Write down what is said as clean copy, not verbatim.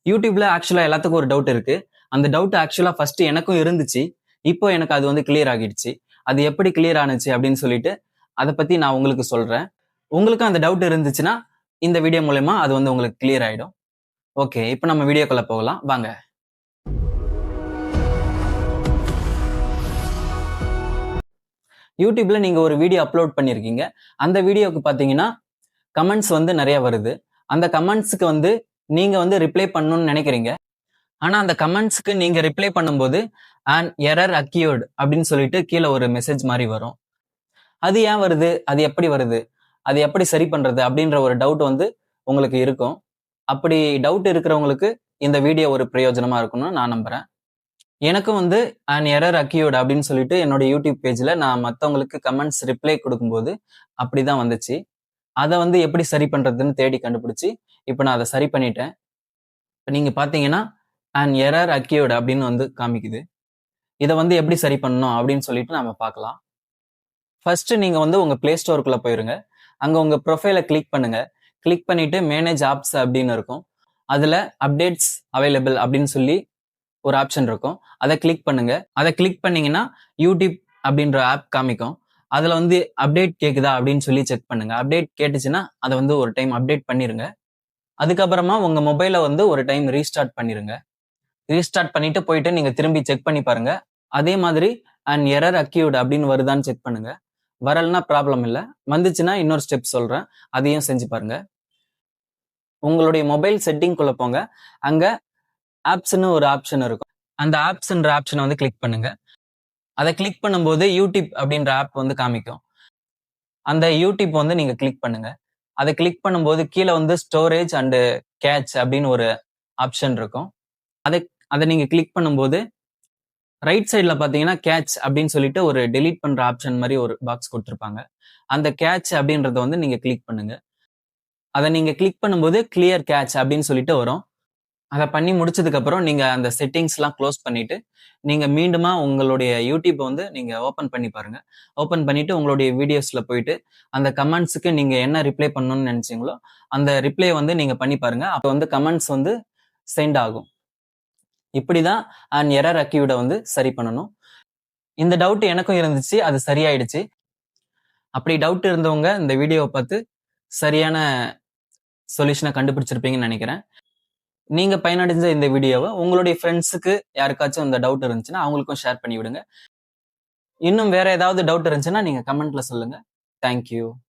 யூடியூப்ல ஆக்சுவலா எல்லாத்துக்கும் ஒரு டவுட் இருக்கு. அந்த டவுட் ஆக்சுவலா ஃபர்ஸ்ட் எனக்கும் இருந்துச்சு. இப்போ எனக்கு அது வந்து கிளியர் ஆகிடுச்சு. அது எப்படி கிளியர் ஆனுச்சு அப்படின்னு சொல்லிட்டு அத பத்தி நான் உங்களுக்கு சொல்றேன். உங்களுக்கும் அந்த டவுட் இருந்துச்சுன்னா, இந்த வீடியோ மூலியமா அது வந்து உங்களுக்கு கிளியர் ஆயிடும். ஓகே, இப்போ நம்ம வீடியோக்குள்ள போகலாம். வாங்க. யூடியூப்ல நீங்க ஒரு வீடியோ அப்லோட் பண்ணியிருக்கீங்க. அந்த வீடியோக்கு பார்த்தீங்கன்னா, கமெண்ட்ஸ் வந்து நெறைய வருது. அந்த கமெண்ட்ஸ்க்கு வந்து நீங்க வந்து ரிப்ளை பண்ணணும்னு நெனைக்கிறீங்க. ஆனா அந்த கமெண்ட்ஸ்க்கு நீங்க ரிப்ளை பண்ணும்போது, "ஆன் எரர் அக்யூர்ட்" அப்படின்னு சொல்லிட்டு கீழ ஒரு மெசேஜ் மாரி வரும். அது ஏன் வருது? அது எப்படி வருது? அது எப்படி சரி பண்றது? அப்படின்ற ஒரு டவுட் வந்து உங்களுக்கு இருக்கும். அப்படி டவுட் இருக்கிறவங்களுக்கு இந்த வீடியோ ஒரு பிரயோஜனமா இருக்கும்னு நான் நம்புறேன். எனக்கும் வந்து "ஆன் எரர் அக்யூர்ட்" அப்படின்னு சொல்லிட்டு என்னோட யூடியூப் பேஜ்ல நான் மத்தவங்களுக்கு கமெண்ட்ஸ் ரிப்ளை குடுக்கும்போது அப்படிதான் வந்துச்சு. அத வந்து எப்படி சரி பண்றதுன்னு தேடி கண்டுபிடிச்சு, இப்ப நான் அத சரி பண்ணிட்டேன். இப்ப நீங்க பார்த்தீங்கன்னா, "ஆன் எரர் அக்யூர்ட்" அப்படின்னு வந்து காமிக்குது. இத வந்து எப்படி சரி பண்ணணும் அப்படின்னு சொல்லிட்டு நாம பார்க்கலாம். ஃபர்ஸ்ட் நீங்க வந்து உங்க Play Storeக்குள்ள போயிருங்க. அங்க உங்க ப்ரொஃபைல கிளிக் பண்ணுங்க. கிளிக் பண்ணிட்டு மேனேஜ் ஆப்ஸ் அப்படின்னு இருக்கும். அதுல அப்டேட்ஸ் அவைலபிள் அப்படின்னு சொல்லி ஒரு ஆப்ஷன் இருக்கும். அத கிளிக் பண்ணுங்க. அத கிளிக் பண்ணீங்கன்னா யூடியூப் அப்படின்ற ஆப் காமிக்கும். அதுல வந்து அப்டேட் கேக்குதா அப்படின்னு சொல்லி செக் பண்ணுங்க. அப்டேட் கேட்டுச்சுன்னா அத வந்து ஒரு டைம் அப்டேட் பண்ணிருங்க. அதுக்கப்புறமா உங்க மொபைல வந்து ஒரு டைம் ரீஸ்டார்ட் பண்ணிருங்க. ரீஸ்டார்ட் பண்ணிட்டு போயிட்டு நீங்க திரும்பி செக் பண்ணி பாருங்க. அதே மாதிரி அண்ட் எரர் அக்யூர்ட் அப்படின்னு வருதான்னு செக் பண்ணுங்க. வரலன்னா ப்ராப்ளம் இல்ல. வந்துச்சுன்னா இன்னொரு ஸ்டெப் சொல்றேன். அதையும் செஞ்சு பாருங்க. உங்களுடைய மொபைல் செட்டிங்குள்ள போங்க. அங்க ஆப்ஸ்ன்னு ஒரு ஆப்ஷன் இருக்கும். அந்த ஆப்ஸ்ன்ற ஆப்ஷன வந்து கிளிக் பண்ணுங்க. அத கிளிக் பண்ணும்போது யூடியூப் அப்படின்ற ஆப் வந்து காமிக்கும். அந்த யூடியூப் வந்து நீங்க கிளிக் பண்ணுங்க. அத கிளிக் பண்ணும்போது கீழ வந்து ஸ்டோரேஜ் அண்ட் கேட்ச் அப்படின்னு ஒரு ஆப்ஷன் இருக்கும். அத அத நீங்க கிளிக் பண்ணும்போது ரைட் சைடுல பார்த்தீங்கன்னா, கேட்ச் அப்படின்னு சொல்லிட்டு ஒரு டெலீட் பண்ற ஆப்ஷன் மாரி ஒரு பாக்ஸ் குடுத்திருப்பாங்க. அந்த கேட்ச் அப்படின்றத வந்து நீங்க கிளிக் பண்ணுங்க. அத நீங்க கிளிக் பண்ணும்போது கிளியர் கேட்ச் அப்படின்னு சொல்லிட்டு வரும். அத பண்ணி முடிச்சதுக்கு அப்புறம் நீங்க அந்த செட்டிங்ஸ்லாம் க்ளோஸ் பண்ணிட்டு, நீங்க மீண்டுமா உங்களுடைய யூடியூப வந்து நீங்க ஓப்பன் பண்ணி பாருங்க. ஓப்பன் பண்ணிட்டு உங்களுடைய வீடியோஸ்ல போயிட்டு, அந்த கமெண்ட்ஸ்க்கு நீங்க என்ன ரிப்ளை பண்ணணும்னு நெனச்சீங்களோ, அந்த ரிப்ளை வந்து நீங்க பண்ணி பாருங்க. அப்ப வந்து கமெண்ட்ஸ் வந்து சென்ட் ஆகும். இப்படிதான் அண்ட் எரர் அக்யூர்ட வந்து சரி பண்ணணும். இந்த டவுட் எனக்கும் இருந்துச்சு. அது சரியாயிடுச்சு. அப்படி டவுட் இருந்தவங்க இந்த வீடியோவ பார்த்து சரியான சொல்யூஷன கண்டுபிடிச்சிருப்பீங்கன்னு நெனைக்கிறேன். நீங்க பயனடைஞ்ச இந்த வீடியோவ உங்களுடைய ஃப்ரெண்ட்ஸுக்கு யாருக்காச்சும் இந்த டவுட் இருந்துச்சுன்னா, அவங்களுக்கும் ஷேர் பண்ணி விடுங்க. இன்னும் வேற ஏதாவது டவுட் இருந்துச்சுன்னா, நீங்க கமெண்ட்ல சொல்லுங்க. Thank you.